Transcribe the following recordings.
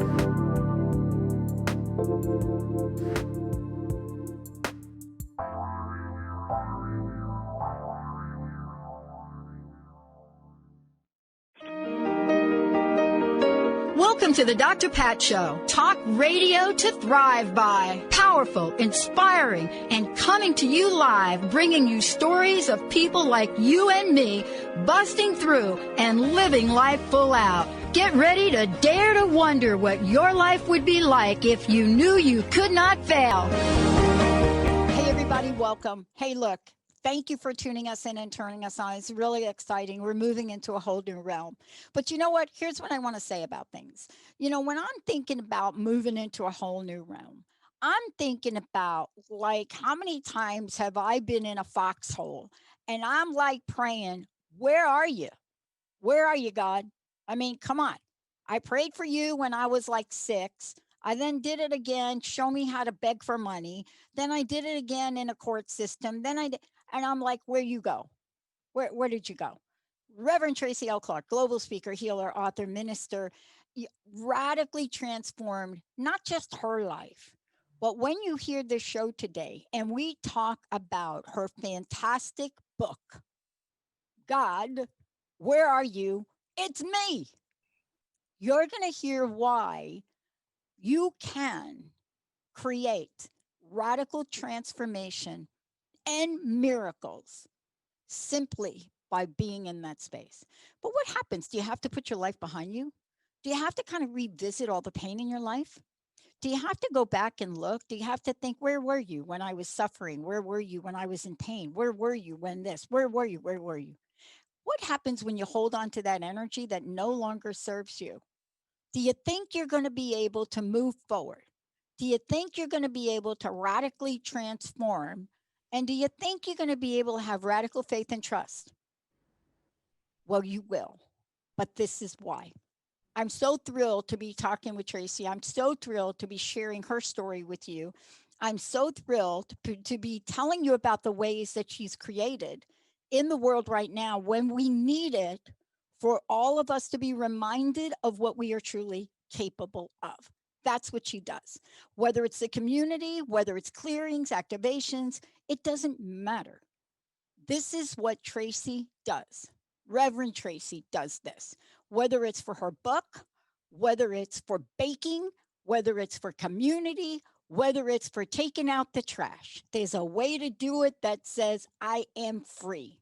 Welcome to the Dr. Pat Show. Talk radio to thrive by. Powerful, inspiring, and coming to you live, bringing you stories of people like you and me, busting through and living life full out. Get ready to dare to wonder what your life would be like if you knew you could not fail. Hey, everybody, welcome. Hey, look. Thank you for tuning us in and turning us on. It's really exciting. We're moving into a whole new realm. But you know what? Here's what I want to say about things. You know, when I'm thinking about moving into a whole new realm, I'm thinking about, like, how many times have I been in a foxhole and I'm like praying, where are you? Where are you, God? I mean, come on. I prayed for you when I was like 6. I then did it again. Show me how to beg for money. Then I did it again in a court system. Then I did. And I'm like, where you go? Where did you go? Reverend Tracy L Clark, global speaker, healer, author, minister, radically transformed not just her life, but when you hear this show today and we talk about her fantastic book, God, where are you? It's me. You're going to hear why you can create radical transformation and miracles simply by being in that space. But what happens? Do you have to put your life behind you? Do you have to kind of revisit all the pain in your life? Do you have to go back and look? Do you have to think, where were you when I was suffering? Where were you when I was in pain? Where were you when this? Where were you? Where were you? What happens when you hold on to that energy that no longer serves you? Do you think you're going to be able to move forward? Do you think you're going to be able to radically transform? And do you think you're going to be able to have radical faith and trust? Well, you will. But this is why. I'm so thrilled to be talking with Tracy. I'm so thrilled to be sharing her story with you. I'm so thrilled to be telling you about the ways that she's created in the world right now when we need it for all of us to be reminded of what we are truly capable of. That's what she does. Whether it's the community, whether it's clearings, activations, it doesn't matter. This is what Tracy does. Reverend Tracy does this. Whether it's for her book, whether it's for baking, whether it's for community, whether it's for taking out the trash. There's a way to do it that says, I am free.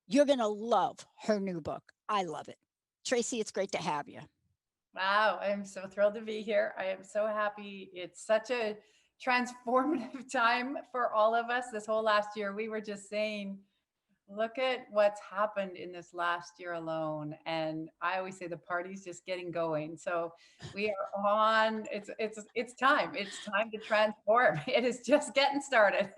You're going to love her new book. I love it. Tracy, it's great to have you. Wow, I'm so thrilled to be here. I am so happy. It's such a transformative time for all of us. This whole last year, we were just saying, look at what's happened in this last year alone. And I always say the party's just getting going. So we are on, it's time. It's time to transform. It is just getting started.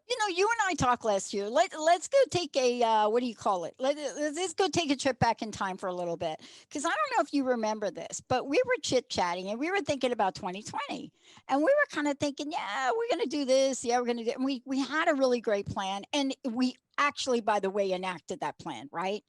You know, you and I talked last year. Let's go take a, what do you call it? Let's go take a trip back in time for a little bit. Because I don't know if you remember this, but we were chit-chatting and we were thinking about 2020. And we were kind of thinking, yeah, we're going to do this. Yeah, we're going to do it. And we had a really great plan. And we actually, by the way, enacted that plan, right?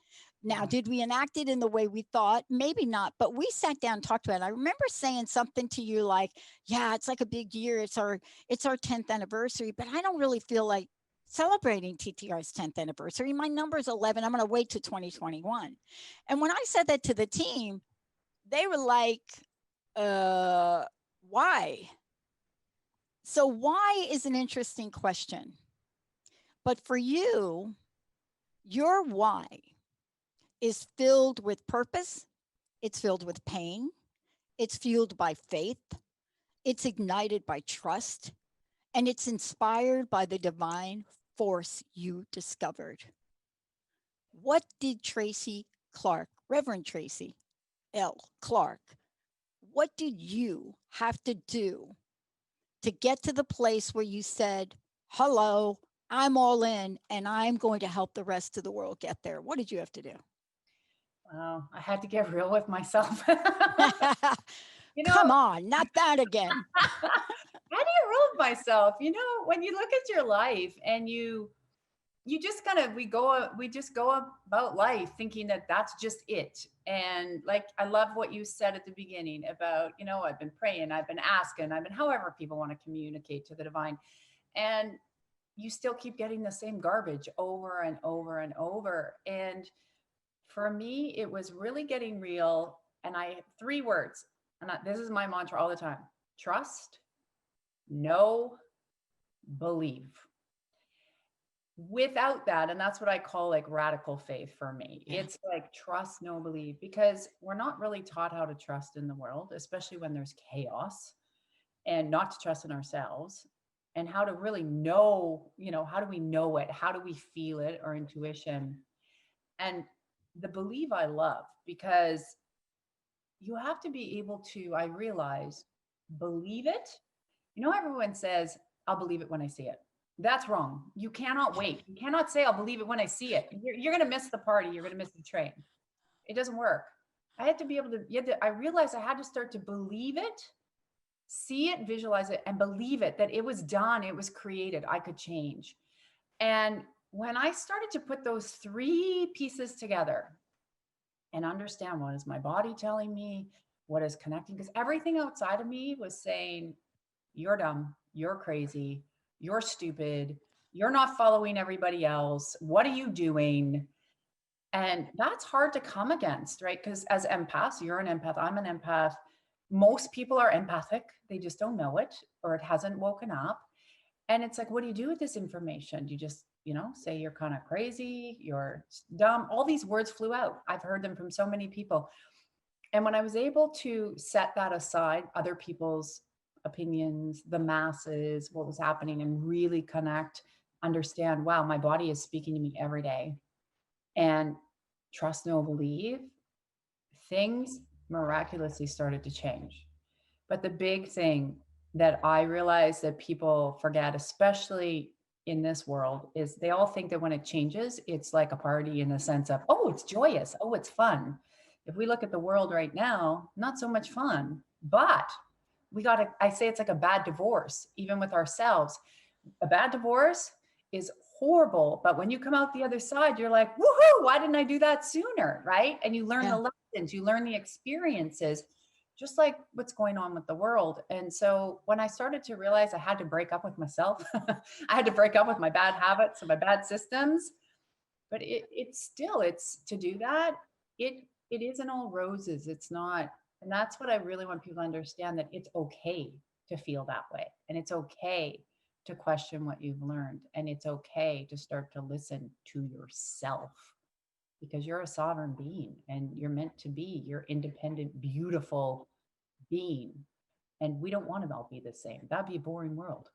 Now, did we enact it in the way we thought? Maybe not, but we sat down and talked about it. I remember saying something to you like, yeah, it's like a big year. It's our 10th anniversary, but I don't really feel like celebrating TTR's 10th anniversary. My number is 11. I'm going to wait to 2021. And when I said that to the team, they were like, why? So why is an interesting question. But for you, your why is filled with purpose. It's filled with pain. It's fueled by faith. It's ignited by trust. And it's inspired by the divine force you discovered. What did Tracy Clark, Reverend Tracy L Clark, what did you have to do to get to the place where you said, hello, I'm all in and I'm going to help the rest of the world get there? What did you have to do? Well, I had to get real with myself. Come on, not that again. How do you rule with myself? When you look at your life and you you just kind of, we just go about life thinking that that's just it. And like, I love what you said at the beginning about, I've been praying, I've been asking, I've been, however people want to communicate to the divine. And you still keep getting the same garbage over and over and over. And for me, it was really getting real. And I have 3 words, and this is my mantra all the time: trust, know, believe. Without that, and that's what I call like radical faith for me. Yeah. It's like trust, no believe, because we're not really taught how to trust in the world, especially when there's chaos, and not to trust in ourselves, and how to really know, how do we know it? How do we feel it? Or intuition. And the believe I love, because you have to be able to, I realize, believe it. Everyone says, I'll believe it when I see it. That's wrong. You cannot wait. You cannot say, I'll believe it when I see it. You're going to miss the party. You're going to miss the train. It doesn't work. I had to be able to, I realized I had to start to believe it, see it, visualize it, and believe it, that it was done. It was created. I could change. And when I started to put those 3 pieces together and understand, what is my body telling me, what is connecting, because everything outside of me was saying, you're dumb, you're crazy, you're stupid, you're not following everybody else, what are you doing? And that's hard to come against, right? Because as empaths, you're an empath, I'm an empath. Most people are empathic, they just don't know it, or it hasn't woken up. And it's like, what do you do with this information? Do you just, say you're kind of crazy, you're dumb? All these words flew out. I've heard them from so many people. And when I was able to set that aside, other people's opinions, the masses, what was happening, and really connect, understand, wow, my body is speaking to me every day, and trust, know, believe, things miraculously started to change. But the big thing that I realize that people forget, especially in this world, is they all think that when it changes, it's like a party, in the sense of, oh, it's joyous, oh, it's fun. If we look at the world right now, not so much fun, but I say it's like a bad divorce, even with ourselves. A bad divorce is horrible, but when you come out the other side, you're like, woohoo, why didn't I do that sooner? Right? And you learn the lessons, you learn the experiences, just like what's going on with the world. And so when I started to realize I had to break up with myself, I had to break up with my bad habits and my bad systems, but it's to do that, it isn't all roses. It's not. And that's what I really want people to understand, that it's okay to feel that way. And it's okay to question what you've learned. And it's okay to start to listen to yourself, because you're a sovereign being and you're meant to be your independent, beautiful being. And we don't want to all be the same. That'd be a boring world.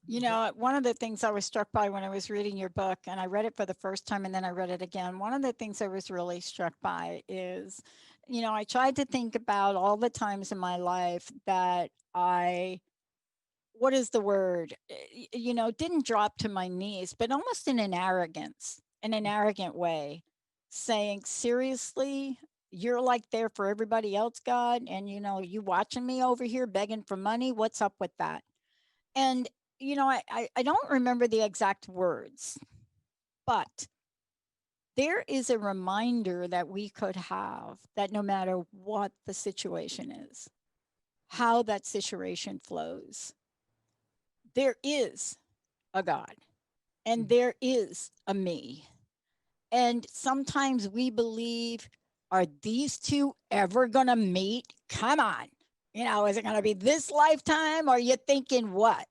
One of the things I was struck by when I was reading your book, and I read it for the first time and then I read it again, one of the things I was really struck by is, I tried to think about all the times in my life that what is the word, didn't drop to my knees, but almost in an arrogant way, saying, seriously, you're like there for everybody else, God, and you watching me over here begging for money, what's up with that? And I don't remember the exact words, but there is a reminder that we could have, that no matter what the situation is, how that situation flows, there is a God and there is a me. And sometimes we believe, are these two ever going to meet? Come on. Is it going to be this lifetime? Or are you thinking what?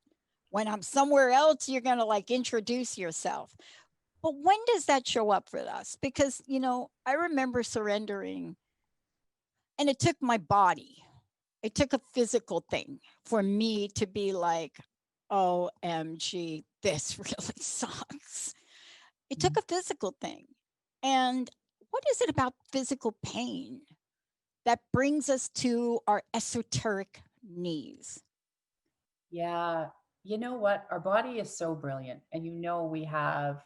When I'm somewhere else, you're going to like introduce yourself. But when does that show up for us? Because, I remember surrendering, and it took my body. It took a physical thing for me to be like, OMG, this really sucks. It took a physical thing. And what is it about physical pain that brings us to our esoteric knees? Yeah. You know what? Our body is so brilliant. And we have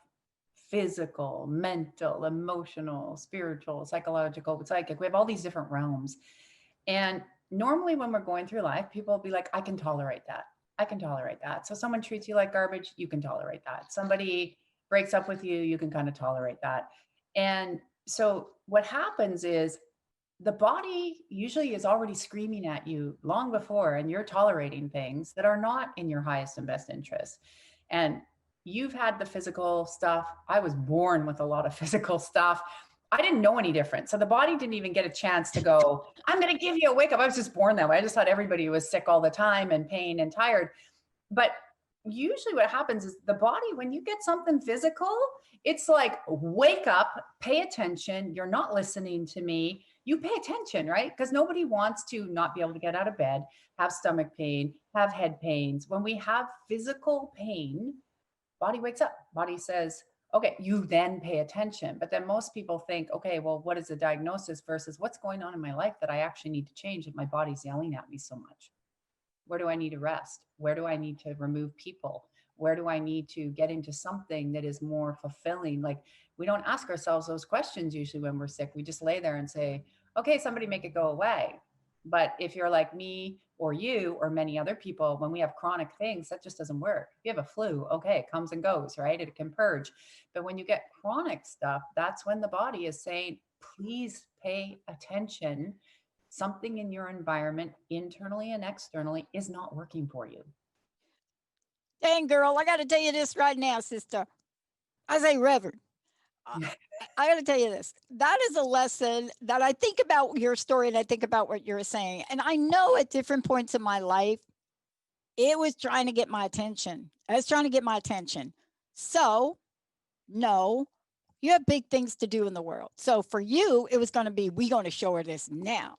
physical, mental, emotional, spiritual, psychological, psychic. We have all these different realms. And normally when we're going through life, people will be like, I can tolerate that. I can tolerate that. So someone treats you like garbage, you can tolerate that. Somebody breaks up with you, you can kind of tolerate that. And so what happens is the body usually is already screaming at you long before, and you're tolerating things that are not in your highest and best interest. And you've had the physical stuff. I was born with a lot of physical stuff. I didn't know any different. So the body didn't even get a chance to go, I'm going to give you a wake up. I was just born that way. I just thought everybody was sick all the time and pain and tired. But usually what happens is the body, when you get something physical, it's like, wake up, pay attention. You're not listening to me. You pay attention, right? Because nobody wants to not be able to get out of bed, have stomach pain, have head pains. When we have physical pain, body wakes up. Body says, okay, you then pay attention. But then most people think, okay, well, what is the diagnosis versus what's going on in my life that I actually need to change if my body's yelling at me so much? Where do I need to rest? Where do I need to remove people? Where do I need to get into something that is more fulfilling? Like, we don't ask ourselves those questions usually when we're sick. We just lay there and say, okay, somebody make it go away. But if you're like me or you or many other people, when we have chronic things, that just doesn't work. If you have a flu, okay, it comes and goes, right? It can purge. But when you get chronic stuff, that's when the body is saying, please pay attention. Something in your environment, internally and externally, is not working for you. Dang, girl, I got to tell you this right now, sister. I say, Reverend, I got to tell you this. That is a lesson that I think about your story and I think about what you're saying. And I know at different points in my life, it was trying to get my attention. I was trying to get my attention. So, no, you have big things to do in the world. So for you, it was going to be, we're going to show her this now.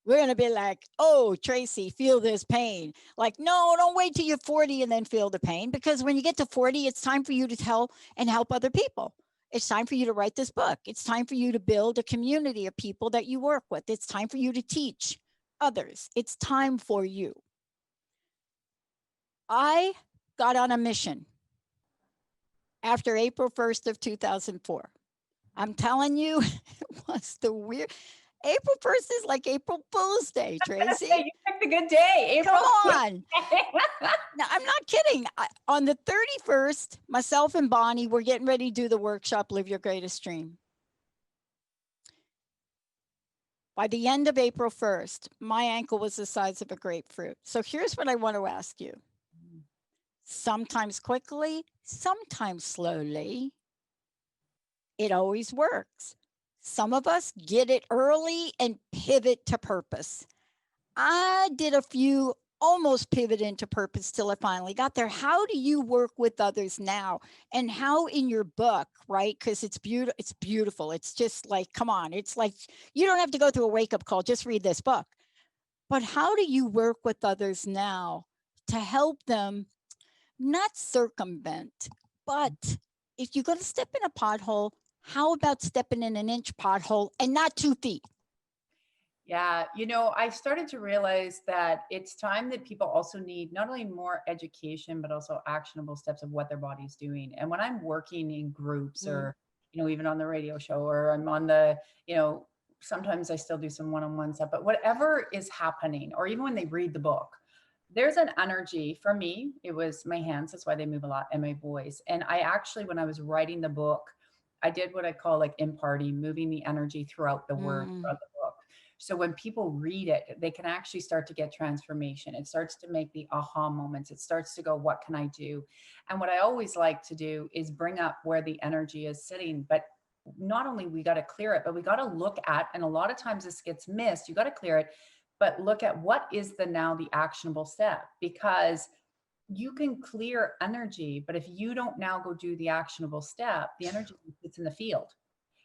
We're going to be like, oh, Tracy, feel this pain. Like, no, don't wait till you're 40 and then feel the pain. Because when you get to 40, it's time for you to tell and help other people. It's time for you to write this book. It's time for you to build a community of people that you work with. It's time for you to teach others. It's time for you. I got on a mission after April 1st of 2004. I'm telling you, it was the weird. April 1st is like April Fool's Day, Tracy. You picked a good day. April. Come on. Now, I'm not kidding. On the 31st, myself and Bonnie were getting ready to do the workshop, Live Your Greatest Dream. By the end of April 1st, my ankle was the size of a grapefruit. So here's what I want to ask you. Sometimes quickly, sometimes slowly. It always works. Some of us get it early and pivot to purpose. I did a few almost pivot into purpose till I finally got there. How do you work with others now? And how in your book, right? Because it's beautiful. It's just like, come on. It's like, you don't have to go through a wake-up call. Just read this book. But how do you work with others now to help them not circumvent, but if you're going to step in a pothole, how about stepping in an inch pothole and not 2 feet? Yeah, I started to realize that it's time that people also need not only more education, but also actionable steps of what their body's doing. And when I'm working in groups or, even on the radio show, or I'm on the, sometimes I still do some one-on-one stuff, but whatever is happening, or even when they read the book, there's an energy. For me, it was my hands. That's why they move a lot, and my voice. And I actually, when I was writing the book, I did what I call like imparting, moving the energy throughout the word, throughout the book. So when people read it, they can actually start to get transformation. It starts to make the aha moments. It starts to go, what can I do? And what I always like to do is bring up where the energy is sitting. But not only we got to clear it, but we got to look at, and a lot of times this gets missed, you got to clear it, but look at what is the actionable step, because you can clear energy, but if you don't now go do the actionable step, the energy sits in the field.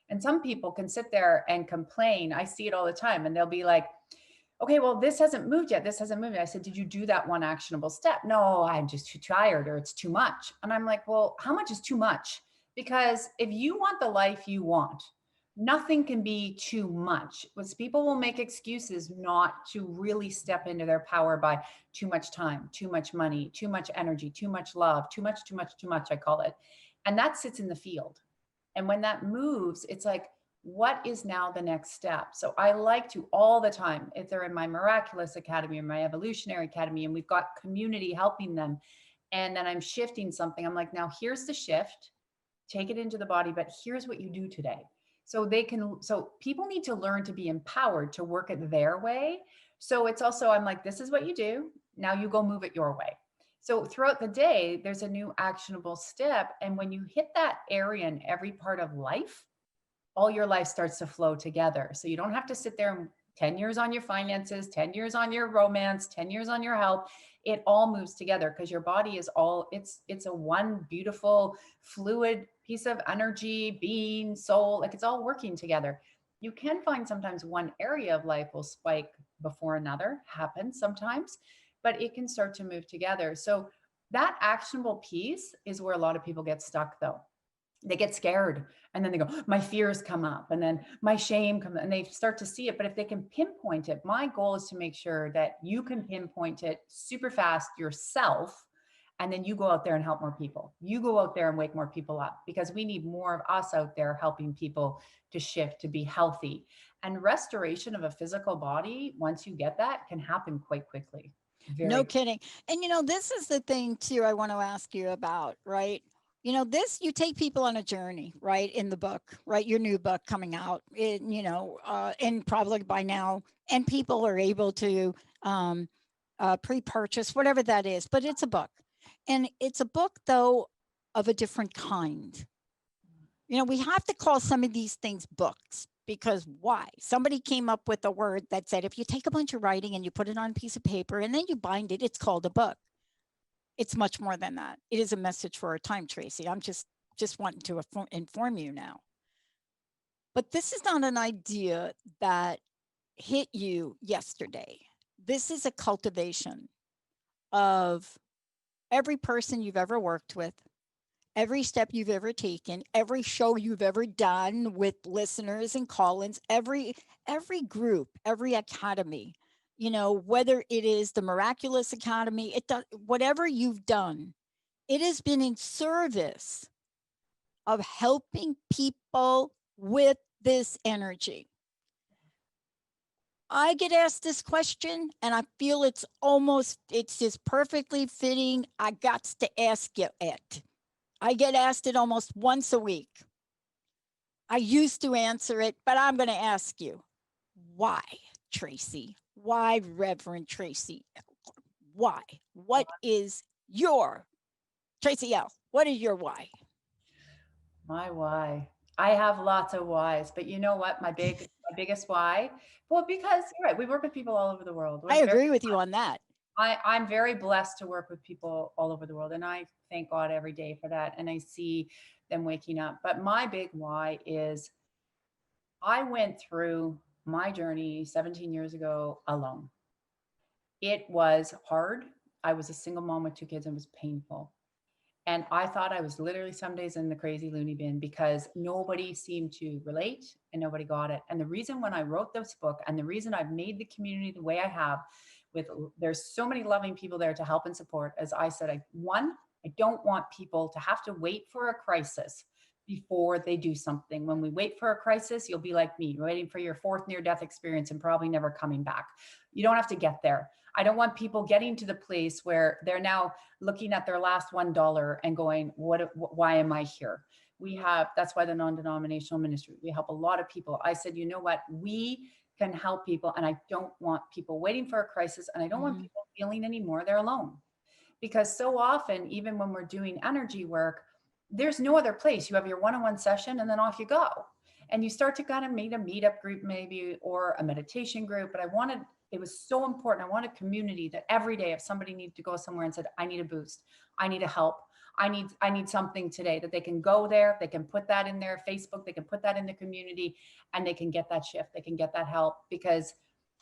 And some people can sit there and complain. I see it all the time. And they'll be like, okay, well, this hasn't moved yet. This hasn't moved yet. I said, did you do that one actionable step? No, I'm just too tired, or it's too much. And I'm like, well, how much is too much? Because if you want the life you want, nothing can be too much. Because people will make excuses not to really step into their power by too much time, too much money, too much energy, too much love, too much, I call it. And that sits in the field. And when that moves, it's like, what is now the next step? So I like to all the time, if they're in my Miraculous Academy or my Evolutionary Academy, and we've got community helping them, and then I'm shifting something, I'm like, now here's the shift. take it into the body, but here's what you do today. So people need to learn to be empowered to work it their way. So it's also, I'm like, this is what you do. Now you go move it your way. So throughout the day, there's a new actionable step. And when you hit that area in every part of life, all your life starts to flow together. So you don't have to sit there and 10 years on your finances, 10 years on your romance, 10 years on your health. It all moves together because your body is all, it's a one beautiful fluid piece of energy, being, soul, like it's all working together. You can find sometimes one area of life will spike before another, happens sometimes, but it can start to move together. So that actionable piece is where a lot of people get stuck though. They get scared and then they go, my fears come up and then my shame comes and they start to see it. But if they can pinpoint it, my goal is to make sure that you can pinpoint it super fast yourself. And then you go out there and help more people. You go out there and wake more people up because we need more of us out there helping people to shift, to be healthy. And restoration of a physical body, once you get that, can happen quite quickly. No kidding. And, you know, this is the thing too, I want to ask you about, right? You know, this, you take people on a journey, right? In the book, right? Your new book coming out, and probably by now, and people are able to pre-purchase, whatever that is, but it's a book. And it's a book, though, of a different kind. You know, we have to call some of these things books because why? Somebody came up with a word that said, if you take a bunch of writing and you put it on a piece of paper and then you bind it, it's called a book. It's much more than that. It is a message for our time, Tracy. I'm just wanting to inform you now. But this is not an idea that hit you yesterday. This is a cultivation of every person you've ever worked with, every step you've ever taken, every show you've ever done with listeners and call-ins, every group, every academy. You know, whether it is the Miraculous Academy, whatever you've done, it has been in service of helping people with this energy. I get asked this question and I feel it's just perfectly fitting. I got to ask you it. I get asked it almost once a week. I used to answer it, but I'm going to ask you, why, Tracy? Why, Reverend Tracy? Why? What is your, Tracy L, what is your why? My why? I have lots of whys, but you know what? My biggest why? Well, because you're right, we work with people all over the world. I agree with you on that. I'm very blessed to work with people all over the world, and I thank God every day for that. And I see them waking up. But my big why is I went through my journey 17 years ago alone. It was hard. I was a single mom with 2 kids and it was painful. And I thought I was literally some days in the crazy loony bin because nobody seemed to relate and nobody got it. And the reason when I wrote this book and the reason I've made the community the way I have there's so many loving people there to help and support. As I said, I don't want people to have to wait for a crisis before they do something. When we wait for a crisis, you'll be like me, waiting for your 4th near-death experience and probably never coming back. You don't have to get there. I don't want people getting to the place where they're now looking at their last $1 and going, why am I here? That's why the non-denominational ministry, we help a lot of people. I said, you know what? We can help people. And I don't want people waiting for a crisis. And I don't want people feeling anymore they're alone. Because so often, even when we're doing energy work, there's no other place. You have your one-on-one session and then off you go. And you start to kind of meet a meetup group maybe, or a meditation group. But it was so important. I want a community that every day, if somebody needed to go somewhere and said, I need a boost, I need a help, I need something today, that they can go there, they can put that in their Facebook, they can put that in the community, and they can get that shift, they can get that help. Because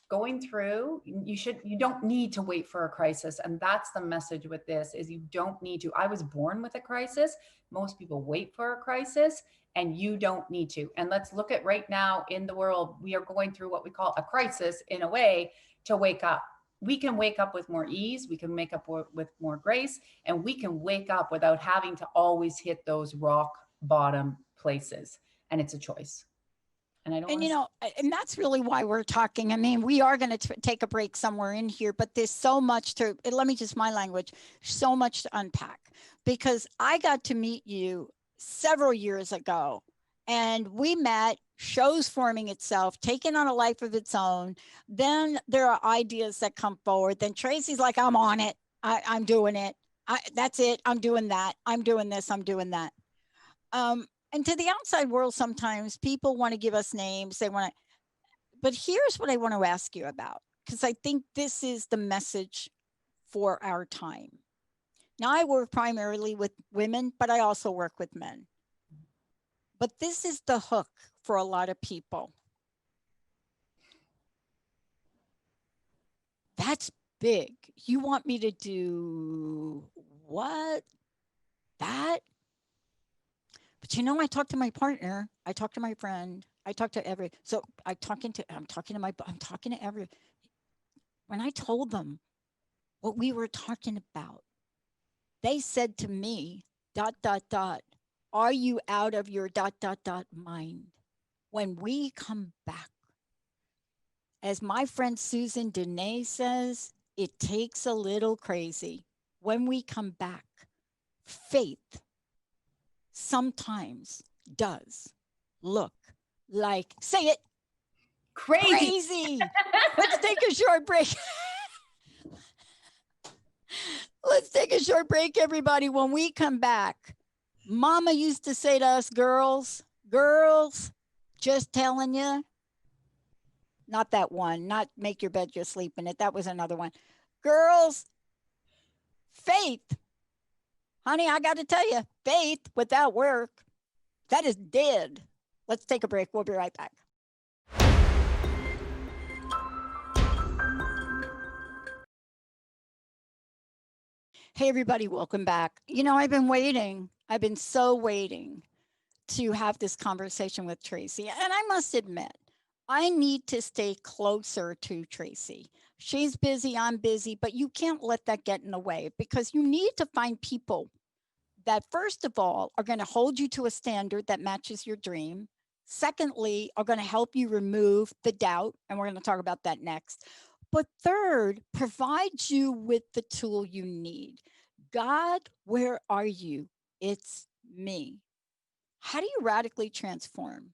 going through, you don't need to wait for a crisis. And that's the message with this, is you don't need to. I was born with a crisis. Most people wait for a crisis, and you don't need to. And let's look at right now in the world, we are going through what we call a crisis in a way to wake up. We can wake up with more ease. We can wake up with more grace, and we can wake up without having to always hit those rock bottom places. And it's a choice. And that's really why we're talking. I mean, we are going to take a break somewhere in here, but there's so much so much to unpack, because I got to meet you several years ago. And we met, shows forming itself, taking on a life of its own. Then there are ideas that come forward. Then Tracy's like, I'm on it. I'm doing it. That's it. I'm doing that. I'm doing this. I'm doing that. And to the outside world, sometimes people want to give us names. They want to, but here's what I want to ask you about, because I think this is the message for our time. Now, I work primarily with women, but I also work with men. But this is the hook for a lot of people. That's big. You want me to do what? That? But you know, I talk to my partner, I talk to my friend, I talk to I'm talking to every, when I told them what we were talking about, they said to me, ... Are you out of your ... mind? When we come back, as my friend Susan Dene says, it takes a little crazy. When we come back, faith sometimes does look like, say it, crazy. Let's take a short break. Let's take a short break, everybody. When we come back, Mama used to say to us, girls, just telling you, not that one, not make your bed, just sleep in it. That was another one. Girls, faith. Honey, I got to tell you, faith without work, that is dead. Let's take a break. We'll be right back. Hey, everybody, welcome back. You know, I've been waiting. I've been so waiting to have this conversation with Tracy. And I must admit, I need to stay closer to Tracy. She's busy, I'm busy, but you can't let that get in the way, because you need to find people that, first of all, are going to hold you to a standard that matches your dream. Secondly, are going to help you remove the doubt. And we're going to talk about that next. But third, provide you with the tool you need. God, where are you? It's me. How do you radically transform?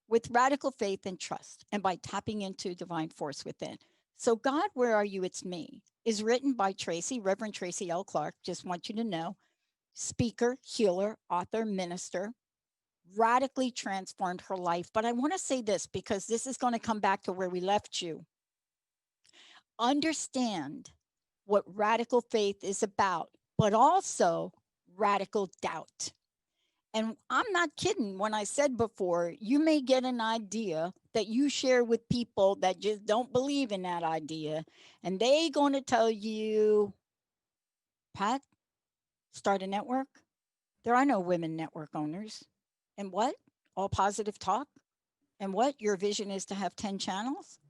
With radical faith and trust, and by tapping into divine force within. So, God, where are you? It's me is written by Tracy, Reverend Tracy L Clark. Just want you to know, speaker, healer, author, minister, radically transformed her life. But I want to say this, because this is going to come back to where we left you. Understand what radical faith is about, but also radical doubt. And I'm not kidding when I said before, you may get an idea that you share with people that just don't believe in that idea. And they going to tell you, Pat, start a network. There are no women network owners. And what? All positive talk? And what? Your vision is to have 10 channels?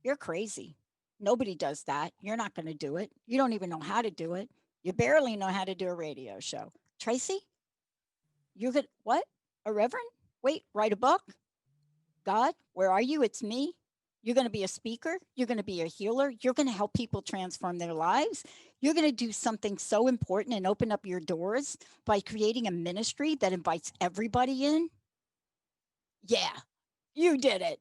You're crazy. Nobody does that. You're not going to do it. You don't even know how to do it. You barely know how to do a radio show. Tracy? You could, what? A reverend? Wait, write a book? God, where are you? It's me. You're going to be a speaker. You're going to be a healer. You're going to help people transform their lives. You're going to do something so important and open up your doors by creating a ministry that invites everybody in. Yeah, you did it.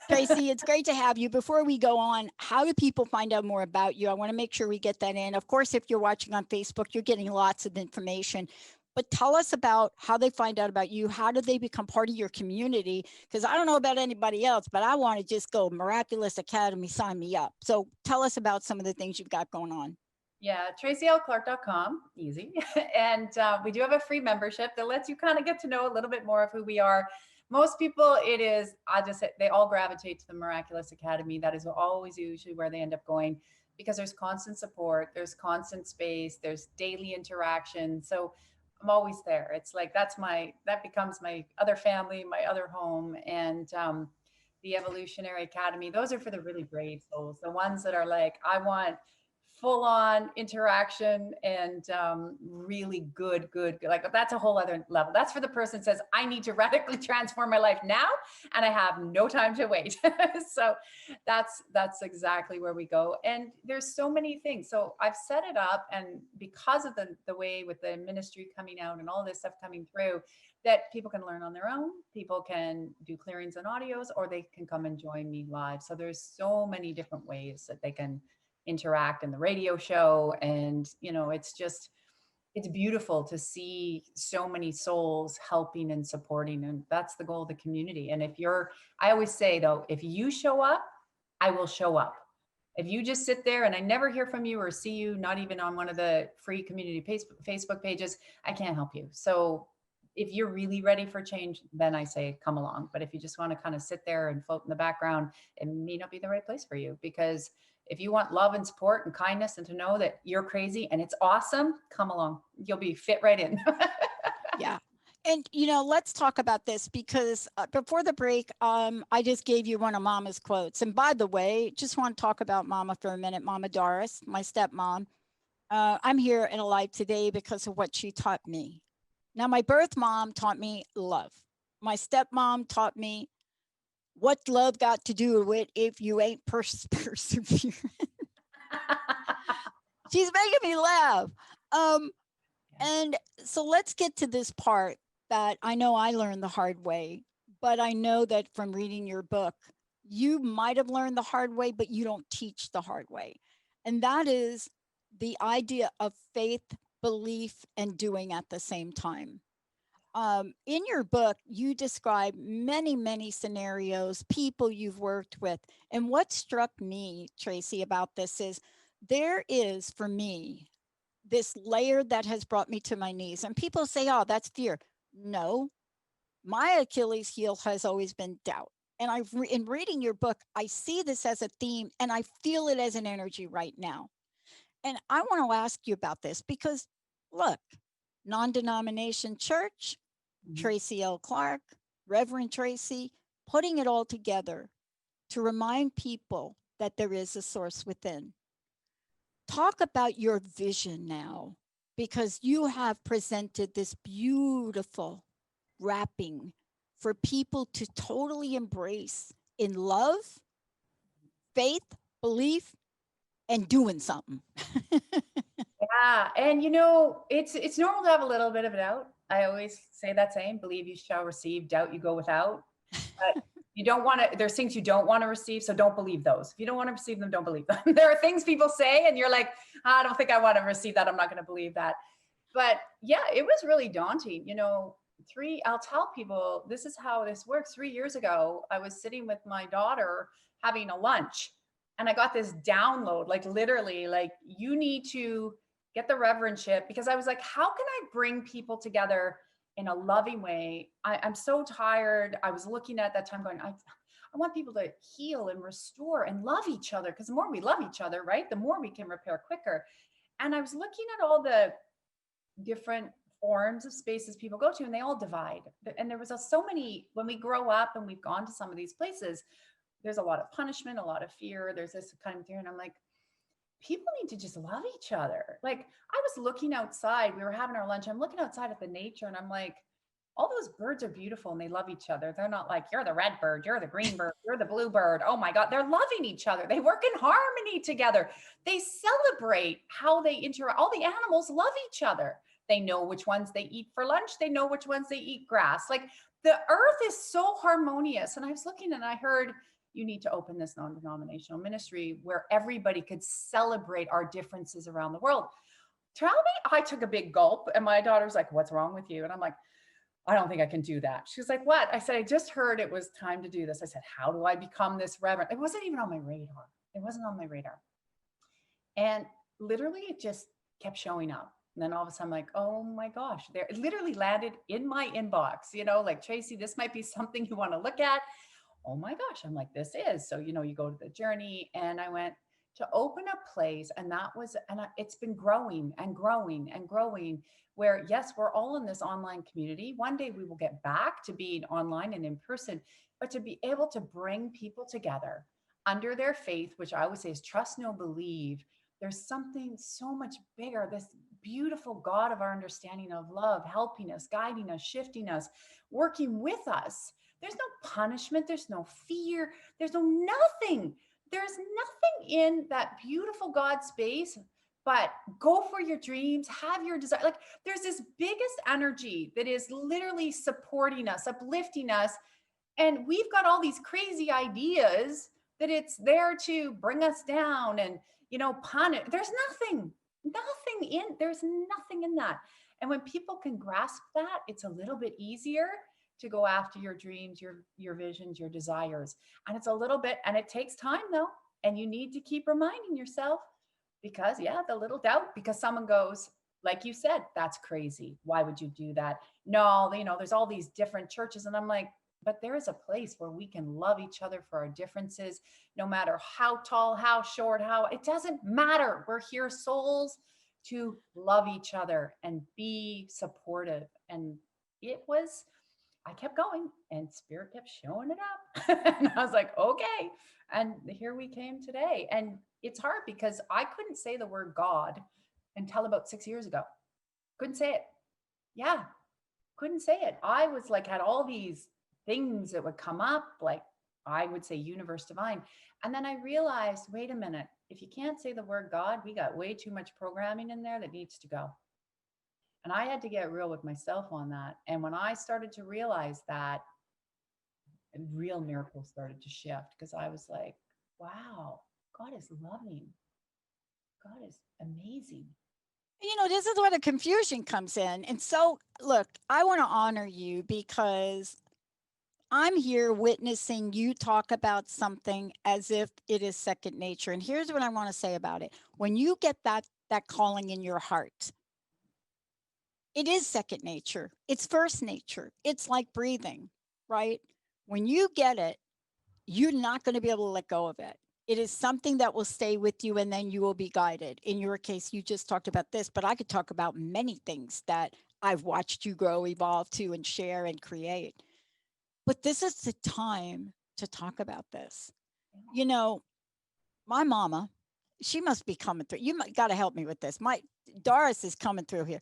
Tracy, it's great to have you. Before we go on, how do people find out more about you? I want to make sure we get that in. Of course, if you're watching on Facebook, you're getting lots of information. But tell us about how they find out about you. How do they become part of your community? Because I don't know about anybody else, but I want to just go Miraculous Academy, sign me up. So tell us about some of the things you've got going on. Yeah, tracylclark.com, easy. And we do have a free membership that lets you kind of get to know a little bit more of who we are. Most people, they all gravitate to the Miraculous Academy. That is always usually where they end up going, because there's constant support, there's constant space, there's daily interaction. So I'm always there. It's like, that becomes my other family, my other home. And the Evolutionary Academy, those are for the really brave souls, the ones that are like, I want full on interaction and really good. Like that's a whole other level. That's for the person that says, I need to radically transform my life now and I have no time to wait. So that's exactly where we go. And there's so many things. So I've set it up, and because of the way with the ministry coming out and all this stuff coming through, that people can learn on their own. People can do clearings and audios, or they can come and join me live. So there's so many different ways that they can interact in the radio show. And, it's beautiful to see so many souls helping and supporting. And that's the goal of the community. And I always say though, if you show up, I will show up. If you just sit there and I never hear from you or see you, not even on one of the free community Facebook pages, I can't help you. So if you're really ready for change, then I say come along. But if you just want to kind of sit there and float in the background, it may not be the right place for you. Because if you want love and support and kindness and to know that you're crazy and it's awesome, come along. You'll be fit right in. Yeah. And, let's talk about this, because before the break, I just gave you one of Mama's quotes. And by the way, just want to talk about Mama for a minute. Mama Doris, my stepmom. I'm here in alive today because of what she taught me. Now, my birth mom taught me love. My stepmom taught me what love got to do with if you ain't persevering. She's making me laugh. And so let's get to this part that I know I learned the hard way, but I know that from reading your book, you might have learned the hard way, but you don't teach the hard way. And that is the idea of faith, belief, and doing at the same time. In your book, you describe many, many scenarios, people you've worked with. And what struck me, Tracy, about this is there is, for me, this layer that has brought me to my knees. And people say, oh, that's fear. No, my Achilles heel has always been doubt. And in reading your book, I see this as a theme and I feel it as an energy right now. And I want to ask you about this because, look, non-denomination church, Tracy L Clark, Reverend Tracy, putting it all together to remind people that there is a source within. Talk about your vision now, because you have presented this beautiful wrapping for people to totally embrace in love, faith, belief, and doing something. Yeah. And it's normal to have a little bit of doubt. I always say that saying, believe you shall receive, doubt you go without. But you don't want to, there's things you don't want to receive. So don't believe those. If you don't want to receive them, don't believe them. There are things people say and you're like, I don't think I want to receive that. I'm not going to believe that. But yeah, it was really daunting. I'll tell people, this is how this works. 3 years ago, I was sitting with my daughter having a lunch and I got this download, like literally, like you need to get the reverendship, because I was like, how can I bring people together in a loving way? I'm so tired. I was looking at that time going, I want people to heal and restore and love each other, because the more we love each other, right, the more we can repair quicker. And I was looking at all the different forms of spaces people go to, and they all divide. And there was so many, when we grow up and we've gone to some of these places, there's a lot of punishment, a lot of fear. There's this kind of fear. And I'm like, people need to just love each other. Like I was looking outside, we were having our lunch. I'm looking outside at the nature and I'm like, all those birds are beautiful and they love each other. They're not like, you're the red bird, you're the green bird, you're the blue bird. Oh my God, they're loving each other. They work in harmony together. They celebrate how they interact. All the animals love each other. They know which ones they eat for lunch. They know which ones they eat grass. Like the earth is so harmonious. And I was looking and I heard, you need to open this non-denominational ministry where everybody could celebrate our differences around the world. Tell me, I took a big gulp and my daughter's like, what's wrong with you? And I'm like, I don't think I can do that. She was like, what? I said, I just heard it was time to do this. I said, how do I become this reverend? It wasn't even on my radar. It wasn't on my radar. And literally it just kept showing up. And then all of a sudden I'm like, oh my gosh, it literally landed in my inbox, like, Tracy, this might be something you want to look at. Oh my gosh, I'm like, this is. So, you go to the journey and I went to open a place, and it's been growing and growing and growing, where yes, we're all in this online community. One day we will get back to being online and in person, but to be able to bring people together under their faith, which I would say is trust, know, believe, there's something so much bigger, this beautiful God of our understanding of love, helping us, guiding us, shifting us, working with us. There's no punishment, there's no fear, there's no nothing. There's nothing in that beautiful God space, but go for your dreams, have your desire. Like there's this biggest energy that is literally supporting us, uplifting us. And we've got all these crazy ideas that it's there to bring us down and, punish. There's nothing in that. And when people can grasp that, it's a little bit easier to go after your dreams, your visions, your desires. And it's a little bit, and it takes time though. And you need to keep reminding yourself because the little doubt, because someone goes, like you said, that's crazy. Why would you do that? No, there's all these different churches. And I'm like, but there is a place where we can love each other for our differences, no matter how tall, how short, it doesn't matter. We're here souls to love each other and be supportive. And I kept going and spirit kept showing it up. And I was like, okay. And here we came today. And it's hard because I couldn't say the word God until about 6 years ago. Couldn't say it. Yeah. Couldn't say it. I was like, had all these things that would come up, like I would say universe divine. And then I realized, wait a minute, if you can't say the word God, we got way too much programming in there that needs to go. And I had to get real with myself on that. And when I started to realize that, real miracles started to shift because I was like, wow, God is loving. God is amazing. This is where the confusion comes in. And so, look, I want to honor you because I'm here witnessing you talk about something as if it is second nature. And here's what I want to say about it. When you get that calling in your heart, it is second nature. It's first nature. It's like breathing, right? When you get it, you're not going to be able to let go of it. It is something that will stay with you and then you will be guided. In your case, you just talked about this, but I could talk about many things that I've watched you grow, evolve to, and share and create. But this is the time to talk about this. My mama, she must be coming through. You got to help me with this. My Doris is coming through here.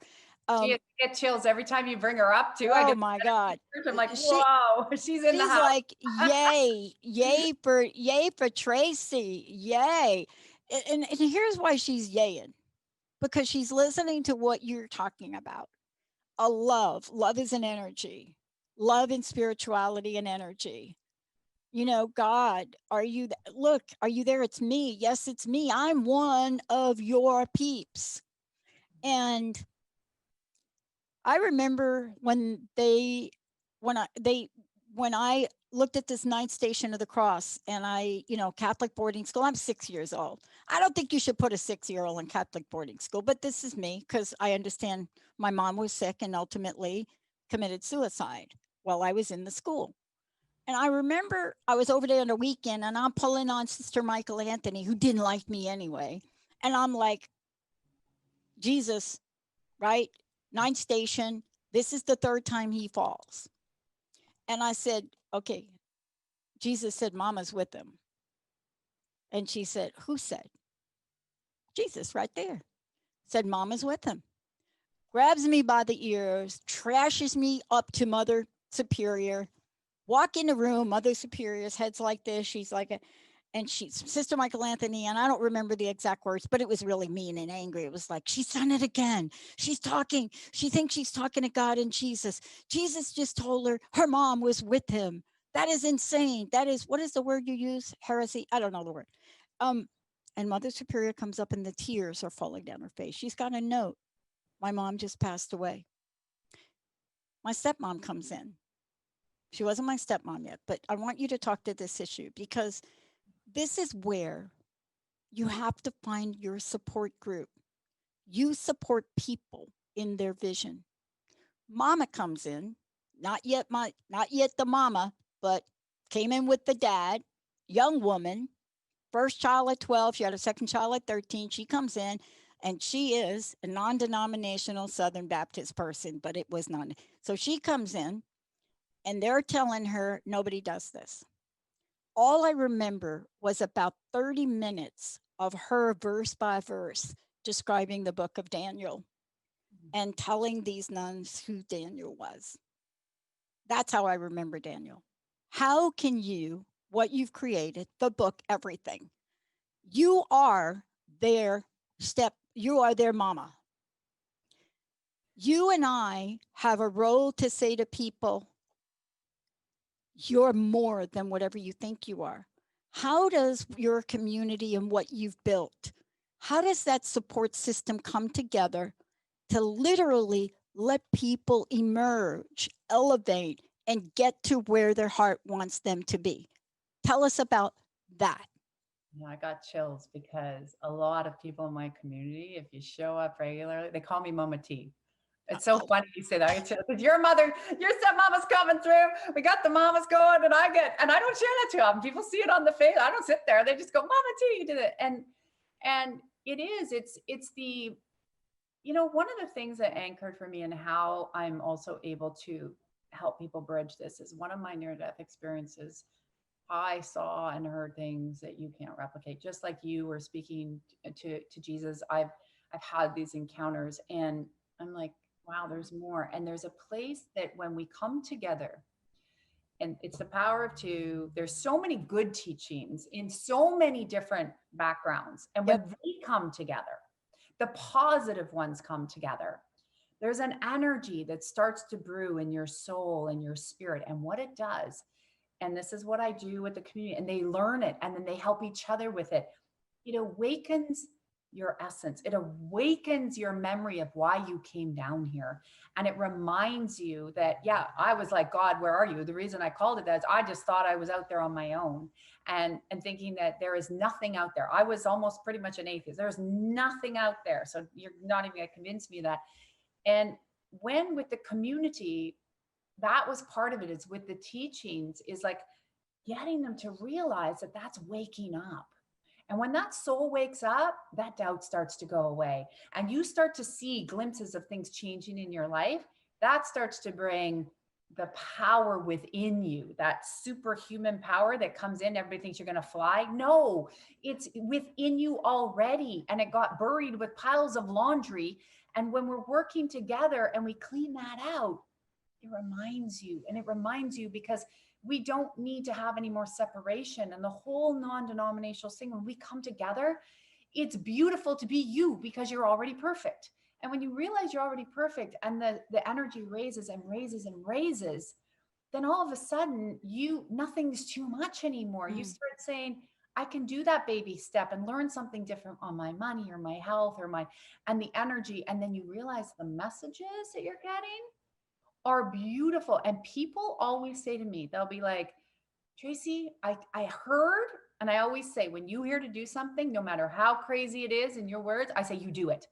She get chills every time you bring her up too. Oh my God. I'm like, whoa, she's in the house. She's like, yay for Tracy. Yay. And here's why she's yaying. Because she's listening to what you're talking about. Love is an energy. Love and spirituality and energy. God, are you there? It's me. Yes, it's me. I'm one of your peeps. And I remember when I looked at this 9th station of the cross and Catholic boarding school, I'm 6 years old. I don't think you should put a 6-year-old in Catholic boarding school, but this is me because I understand my mom was sick and ultimately committed suicide while I was in the school. And I remember I was over there on a weekend and I'm pulling on Sister Michael Anthony, who didn't like me anyway. And I'm like, Jesus, right? 9th station. This is the 3rd time he falls. And I said, okay. Jesus said, Mama's with him. And she said, who said? Jesus, right there. Said, Mama's with him. Grabs me by the ears, trashes me up to Mother Superior. Walk in the room, Mother Superior's head's like this. She's like and she's Sister Michael Anthony, and I don't remember the exact words, but it was really mean and angry. It was like, she's done it again. She's talking. She thinks she's talking to God and Jesus. Jesus just told her mom was with him. That is insane. That is, what is the word you use? Heresy? I don't know the word. And Mother Superior comes up and the tears are falling down her face. She's got a note. My mom just passed away. My stepmom comes in. She wasn't my stepmom yet, but I want you to talk to this issue because this is where you have to find your support group. You support people in their vision. Mama comes in, not yet the mama, but came in with the dad, young woman, first child at 12. She had a second child at 13. She comes in and she is a non-denominational Southern Baptist person, but it was not. So she comes in. And they're telling her, nobody does this. All I remember was about 30 minutes of her verse by verse describing the book of Daniel and telling these nuns who Daniel was. That's how I remember Daniel. How can you, what you've created, the book, everything, you are their you are their mama. You and I have a role to say to people, you're more than whatever you think you are. How does your community and what you've built, how does that support system come together to literally let people emerge, elevate, and get to where their heart wants them to be? Tell us about that. I got chills because a lot of people in my community, if you show up regularly, they call me Mama T. It's so funny you say that. Because your mother, your stepmama's coming through. We got the mamas going, and I don't share that too often. People see it on the face. I don't sit there. They just go, Mama T, you did it. And it's the, one of the things that anchored for me and how I'm also able to help people bridge this is one of my near-death experiences. I saw and heard things that you can't replicate. Just like you were speaking to Jesus, I've had these encounters, and I'm like, wow, there's more. And there's a place that when we come together, and it's the power of two, there's so many good teachings in so many different backgrounds. And when they come together, the positive ones come together, there's an energy that starts to brew in your soul and your spirit. And what it does, and this is what I do with the community, and they learn it, and then they help each other with it. It awakens your essence. It awakens your memory of why you came down here. And it reminds you that, yeah, I was like, God, where are you? The reason I called it that is I just thought I was out there on my own and thinking that there is nothing out there. I was almost pretty much an atheist. There's nothing out there. So you're not even going to convince me of that. And when with the community, that was part of it, is with the teachings, is like getting them to realize that that's waking up. And when that soul wakes up, that doubt starts to go away. And you start to see glimpses of things changing in your life. That starts to bring the power within you, that superhuman power that comes in. Everybody thinks you're going to fly. No, it's within you already. And it got buried with piles of laundry. And when we're working together and we clean that out, it reminds you. And it reminds you because we don't need to have any more separation. And the whole non-denominational thing, when we come together, it's beautiful to be you because you're already perfect. And when you realize you're already perfect and the energy raises and raises and raises, then all of a sudden nothing's too much anymore. You start saying, I can do that baby step and learn something different on my money or my health and the energy. And then you realize the messages that you're getting are beautiful. And people always say to me, they'll be like, Tracy, I heard, and I always say, when you hear to do something, no matter how crazy it is in your words, I say, you do it.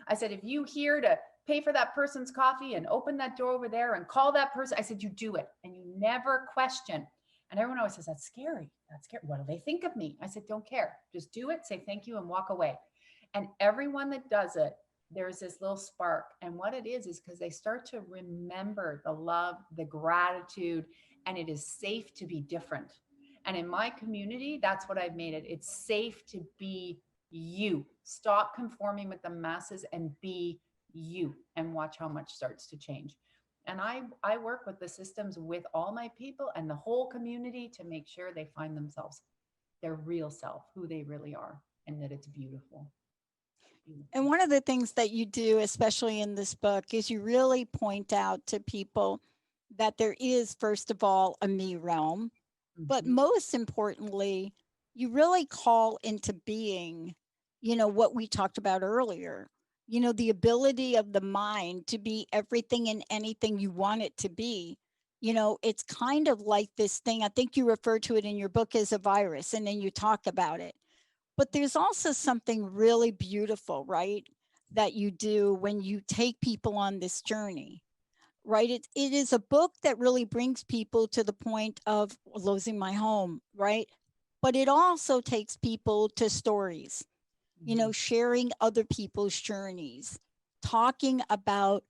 I said, if you hear to pay for that person's coffee and open that door over there and call that person, I said, you do it. And you never question. And everyone always says, that's scary. That's scary. What do they think of me? I said, don't care. Just do it, say thank you, and walk away. And everyone that does it, there's this little spark. And what it is because they start to remember the love, the gratitude, and it is safe to be different. And in my community, that's what I've made it. It's safe to be you. Stop conforming with the masses and be you, and watch how much starts to change. And I work with the systems with all my people and the whole community to make sure they find themselves, their real self, who they really are, and that it's beautiful. And one of the things that you do, especially in this book, is you really point out to people that there is, first of all, a me realm, but most importantly, you really call into being, what we talked about earlier, the ability of the mind to be everything and anything you want it to be. It's kind of like this thing, I think you refer to it in your book as a virus, and then you talk about it. But there's also something really beautiful, right, that you do when you take people on this journey, right? It is a book that really brings people to the point of losing my home, right? But it also takes people to stories, sharing other people's journeys, talking about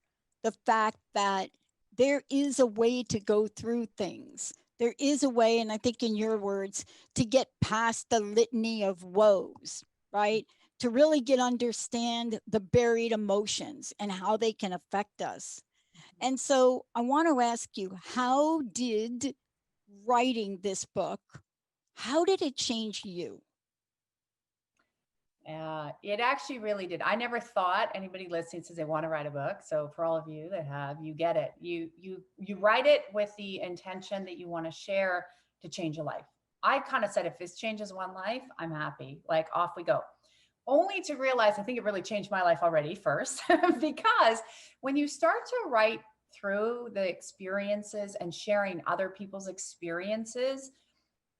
the fact that there is a way to go through things. There is a way, and I think in your words, to get past the litany of woes, right? To really understand the buried emotions and how they can affect us. And so I want to ask you, how did writing this book, how did it change you? It actually really did. I never thought anybody listening says they want to write a book. So for all of you that have, you get it. You write it with the intention that you want to share to change a life. I kind of said, if this changes one life, I'm happy. Like, off we go. Only to realize, I think it really changed my life already first, because when you start to write through the experiences and sharing other people's experiences,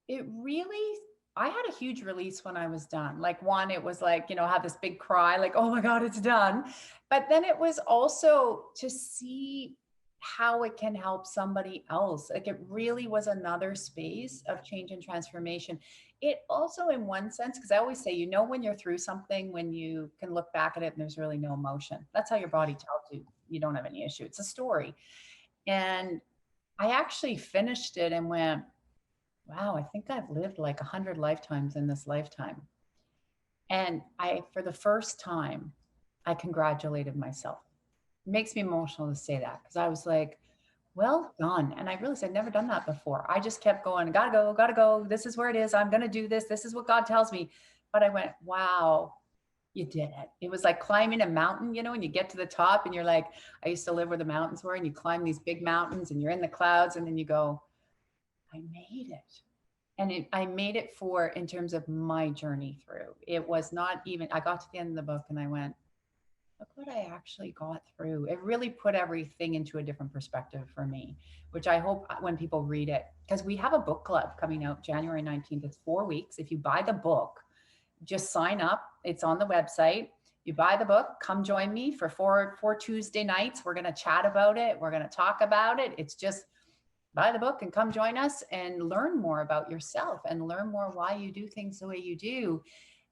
it really, I had a huge release when I was done. Like, one, it was like, have this big cry, like, oh my God, it's done. But then it was also to see how it can help somebody else. Like, it really was another space of change and transformation. It also, in one sense, because I always say, when you're through something, when you can look back at it and there's really no emotion. That's how your body tells you don't have any issue. It's a story. And I actually finished it and went, wow, I think I've lived like 100 lifetimes in this lifetime. And for the first time, I congratulated myself. It makes me emotional to say that, because I was like, well done. And I realized I'd never done that before. I just kept going, gotta go, gotta go. This is where it is. I'm going to do this. This is what God tells me. But I went, wow, you did it. It was like climbing a mountain, and you get to the top and you're like, I used to live where the mountains were, and you climb these big mountains and you're in the clouds, and then you go, I made it. And I made it in terms of my journey through. It was not even, I got to the end of the book and I went, look what I actually got through. It really put everything into a different perspective for me, which I hope when people read it, because we have a book club coming out January 19th. It's 4 weeks. If you buy the book, just sign up. It's on the website. You buy the book, come join me for four Tuesday nights. We're going to chat about it. We're going to talk about it. It's just, buy the book and come join us and learn more about yourself and learn more why you do things the way you do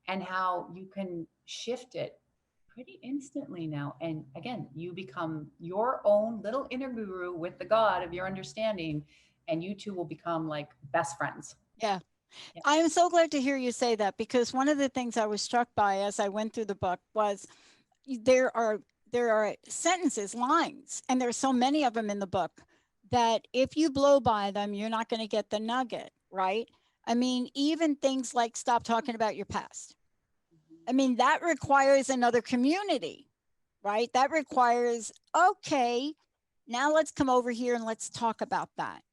and how you can shift it pretty instantly now. And again, you become your own little inner guru with the God of your understanding, and you two will become like best friends. Yeah. I am so glad to hear you say that, because one of the things I was struck by as I went through the book was there are sentences, lines, and there's so many of them in the book that if you blow by them, you're not going to get the nugget, right? I mean, even things like stop talking about your past. I mean, that requires another community, right? That requires, okay, now let's come over here and let's talk about that.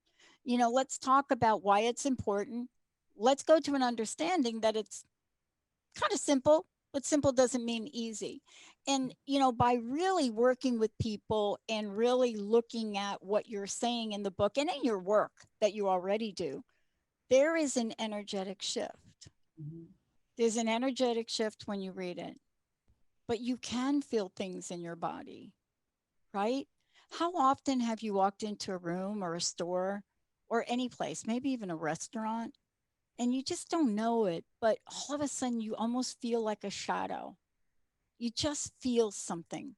Let's talk about why it's important. Let's go to an understanding that it's kind of simple, but simple doesn't mean easy. And, by really working with people and really looking at what you're saying in the book and in your work that you already do, there is an energetic shift. Mm-hmm. There's an energetic shift when you read it, but you can feel things in your body, right? How often have you walked into a room or a store or any place, maybe even a restaurant, and you just don't know it, but all of a sudden you almost feel like a shadow. You just feel something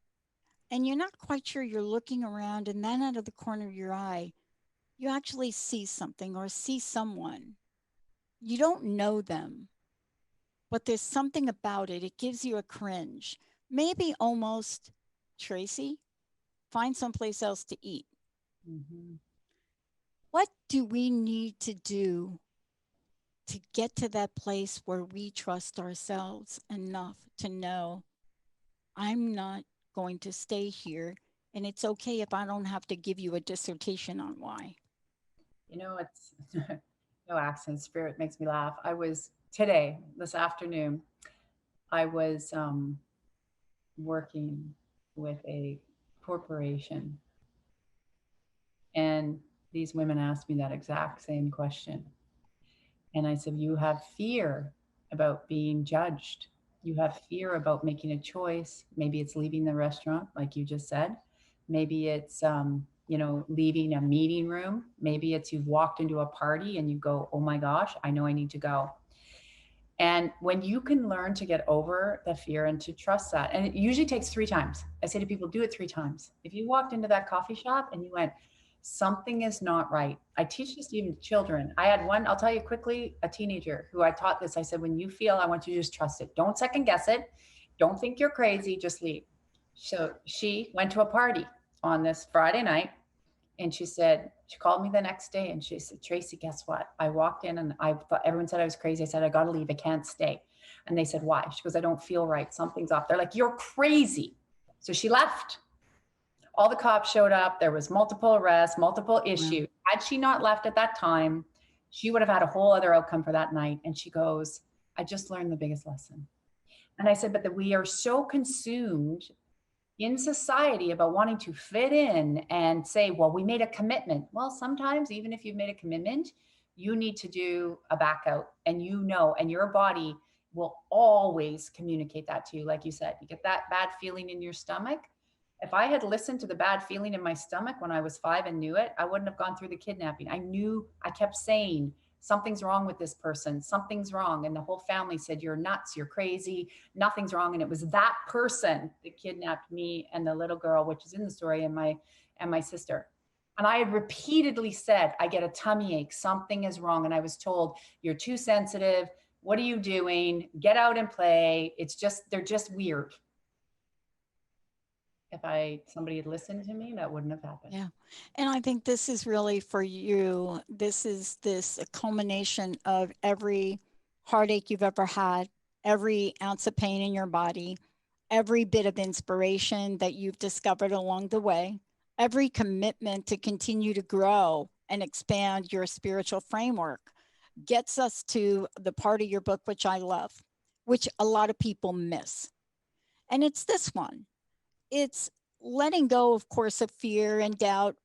and you're not quite sure. You're looking around, and then out of the corner of your eye, you actually see something or see someone. You don't know them, but there's something about it. It gives you a cringe. Maybe almost, Tracy, find someplace else to eat. Mm-hmm. What do we need to do to get to that place where we trust ourselves enough to know I'm not going to stay here, and it's okay if I don't have to give you a dissertation on why? It's no accent. Spirit makes me laugh. This afternoon, I was working with a corporation, and these women asked me that exact same question. And I said, you have fear about being judged. You have fear about making a choice. Maybe it's leaving the restaurant, like you just said. Maybe it's, leaving a meeting room. Maybe it's you've walked into a party and you go, oh my gosh, I know I need to go. And when you can learn to get over the fear and to trust that, and it usually takes 3 times. I say to people, do it 3 times. If you walked into that coffee shop and you went, something is not right. I teach this even to children. I had one, I'll tell you quickly, a teenager who I taught this. I said, when you feel, I want you to just trust it. Don't second guess it. Don't think you're crazy, just leave. So she went to a party on this Friday night, and she called me the next day and she said, Tracy, guess what? I walked in and I thought everyone said I was crazy. I said, I got to leave. I can't stay. And they said, why? She goes, I don't feel right. Something's off. They're like, you're crazy. So she left. All the cops showed up. There was multiple arrests, multiple issues. Had she not left at that time, she would have had a whole other outcome for that night. And she goes, I just learned the biggest lesson. And I said, but that we are so consumed in society about wanting to fit in and say, well, we made a commitment. Well, sometimes even if you've made a commitment, you need to do a back out, and and your body will always communicate that to you. Like you said, you get that bad feeling in your stomach. If I had listened to the bad feeling in my stomach when I was 5 and knew it, I wouldn't have gone through the kidnapping. I kept saying, something's wrong with this person. Something's wrong. And the whole family said, you're nuts. You're crazy. Nothing's wrong. And it was that person that kidnapped me and the little girl, which is in the story, and my sister. And I had repeatedly said, I get a tummy ache. Something is wrong. And I was told, you're too sensitive. What are you doing? Get out and play. They're just weird. If somebody had listened to me, that wouldn't have happened. Yeah. And I think this is really for you. This is a culmination of every heartache you've ever had, every ounce of pain in your body, every bit of inspiration that you've discovered along the way, every commitment to continue to grow and expand your spiritual framework gets us to the part of your book, which I love, which a lot of people miss. And it's this one. It's letting go, of course, of fear and doubt,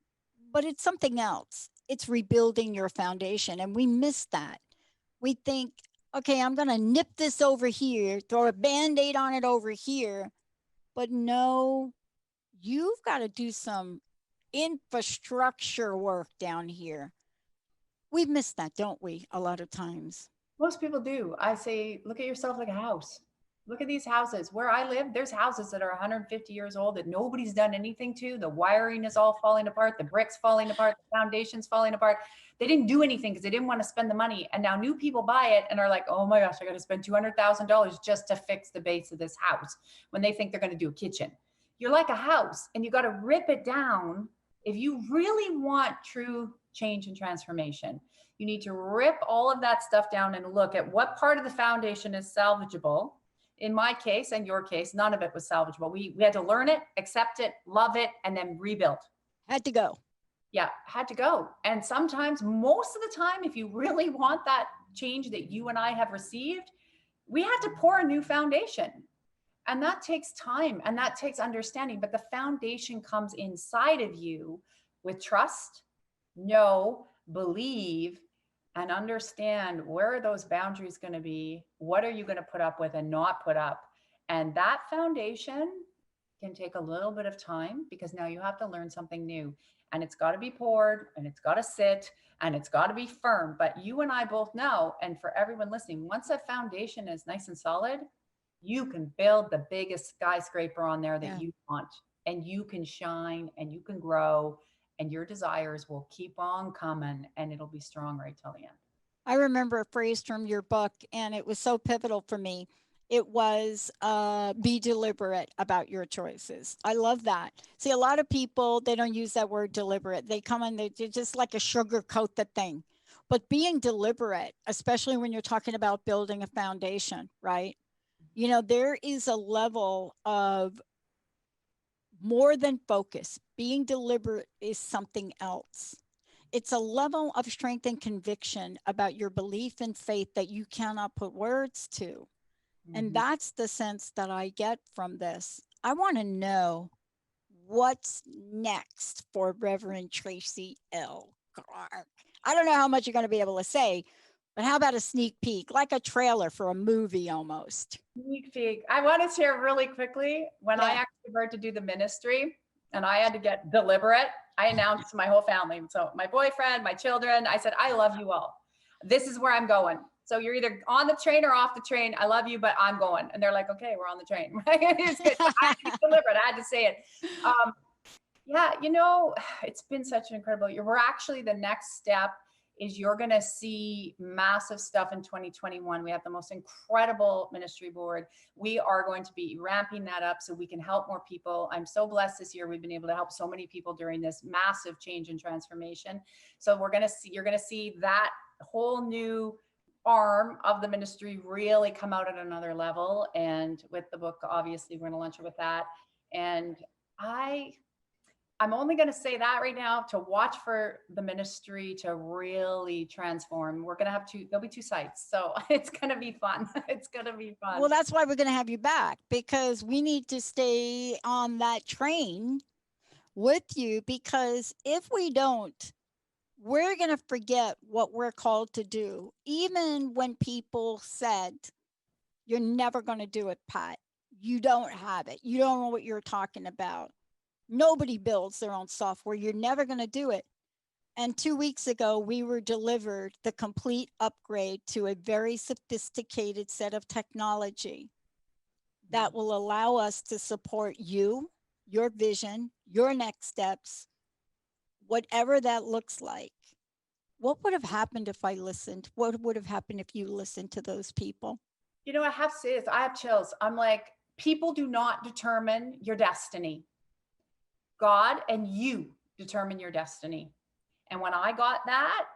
but it's something else. It's rebuilding your foundation. And we miss that. We think, okay, I'm going to nip this over here, throw a Band-Aid on it over here. But no, you've got to do some infrastructure work down here. We miss that, don't we? A lot of times. Most people do. I say, look at yourself like a house. Look at these houses. Where I live, there's houses that are 150 years old that nobody's done anything to. The wiring is all falling apart. The bricks falling apart. The foundation's falling apart. They didn't do anything because they didn't want to spend the money. And now new people buy it and are like, oh my gosh, I got to spend $200,000 just to fix the base of this house when they think they're going to do a kitchen. You're like a house, and you got to rip it down. If you really want true change and transformation, you need to rip all of that stuff down and look at what part of the foundation is salvageable. In my case and your case, none of it was salvageable. We had to learn it, accept it, love it, and then rebuild. Had to go. Yeah, had to go. And sometimes, most of the time, if you really want that change that you and I have received, we had to pour a new foundation. And that takes time and that takes understanding. But the foundation comes inside of you with trust, know, believe, and understand where are those boundaries going to be? What are you going to put up with and not put up? And that foundation can take a little bit of time because now you have to learn something new, and it's got to be poured and it's got to sit and it's got to be firm. But you and I both know, and for everyone listening, once that foundation is nice and solid, you can build the biggest skyscraper on there that you want, and you can shine and you can grow, and your desires will keep on coming, and it'll be strong right till the end. I remember a phrase from your book, and it was so pivotal for me. It was be deliberate about your choices. I love that. See, a lot of people, they don't use that word deliberate. They come in, they just like a sugarcoat the thing. But being deliberate, especially when you're talking about building a foundation, right? You know, there is a level of more than focus. Being deliberate is something else. It's a level of strength and conviction about your belief and faith that you cannot put words to. Mm-hmm. And that's the sense that I get from this. I want to know what's next for Reverend Tracy L Clark. I don't know how much you're going to be able to say, but how about a sneak peek, like a trailer for a movie almost? Sneak peek. I want to share really quickly, when I actually heard to do the ministry and I had to get deliberate, I announced to my whole family. So my boyfriend, my children, I said, I love you all. This is where I'm going. So you're either on the train or off the train. I love you, but I'm going. And they're like, okay, we're on the train. Right? I had to be deliberate. I had to say it. Yeah, it's been such an incredible year. We're actually, the next step is you're going to see massive stuff in 2021. We have the most incredible ministry board. We are going to be ramping that up so we can help more people. I'm so blessed this year. We've been able to help so many people during this massive change and transformation. So you're going to see that whole new arm of the ministry really come out at another level. And with the book, obviously, we're going to launch it with that. And I'm only going to say that right now, to watch for the ministry to really transform. We're going to have there'll be 2 sites. So it's going to be fun. It's going to be fun. Well, that's why we're going to have you back, because we need to stay on that train with you, because if we don't, we're going to forget what we're called to do. Even when people said, you're never going to do it, Pat. You don't have it. You don't know what you're talking about. Nobody builds their own software. You're never going to do it. And 2 weeks ago, we were delivered the complete upgrade to a very sophisticated set of technology that will allow us to support you, your vision, your next steps, whatever that looks like. What would have happened if I listened? What would have happened if you listened to those people? I have to say this. I have chills. I'm like, people do not determine your destiny. God and you determine your destiny. And when I got that,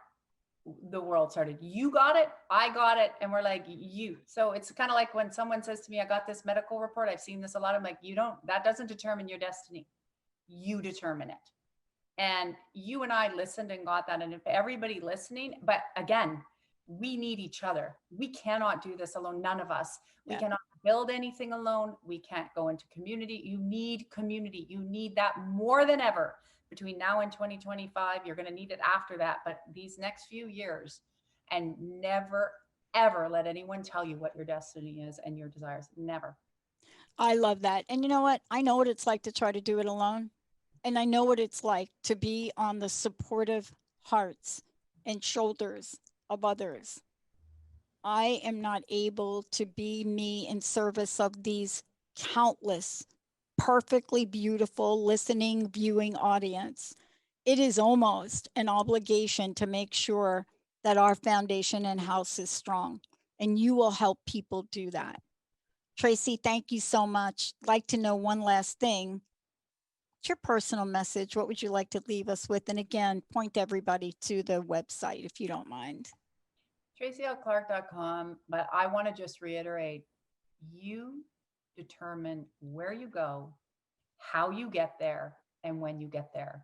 the world started. You got it, I got it. And we're like, you. So it's kind of like when someone says to me, I got this medical report. I've seen this a lot. I'm like, that doesn't determine your destiny. You determine it. And you and I listened and got that. And if everybody listening, but again, we need each other. We cannot do this alone. None of us. We cannot build anything alone. We can't go into community. You need community. You need that more than ever between now and 2025. You're going to need it after that. But these next few years, and never, ever let anyone tell you what your destiny is and your desires. Never. I love that. And you know what? I know what it's like to try to do it alone. And I know what it's like to be on the supportive hearts and shoulders of others. I am not able to be me in service of these countless, perfectly beautiful listening, viewing audience. It is almost an obligation to make sure that our foundation and house is strong, and you will help people do that. Tracy, thank you so much. I'd like to know one last thing. What's your personal message? What would you like to leave us with? And again, point everybody to the website if you don't mind. TracyLClark.com. But I want to just reiterate, you determine where you go, how you get there, and when you get there.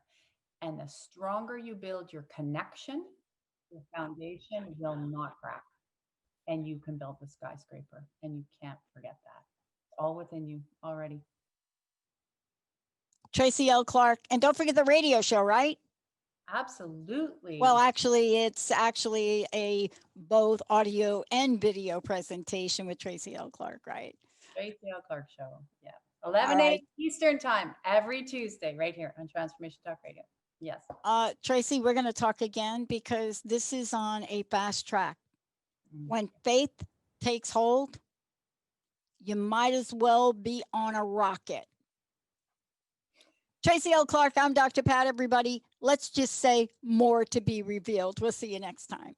And the stronger you build your connection, the foundation will not crack. And you can build the skyscraper. And you can't forget that. It's all within you already. Tracy L Clark. And don't forget the radio show, right? Absolutely. Well, actually, it's actually a both audio and video presentation with Tracy L Clark, right? Tracy L Clark Show. Yeah. 11 a.m. Eastern time every Tuesday right here on Transformation Talk Radio. Yes. Tracy, we're going to talk again because this is on a fast track. When faith takes hold, you might as well be on a rocket. Tracy L Clark, I'm Dr. Pat, everybody. Let's just say more to be revealed. We'll see you next time.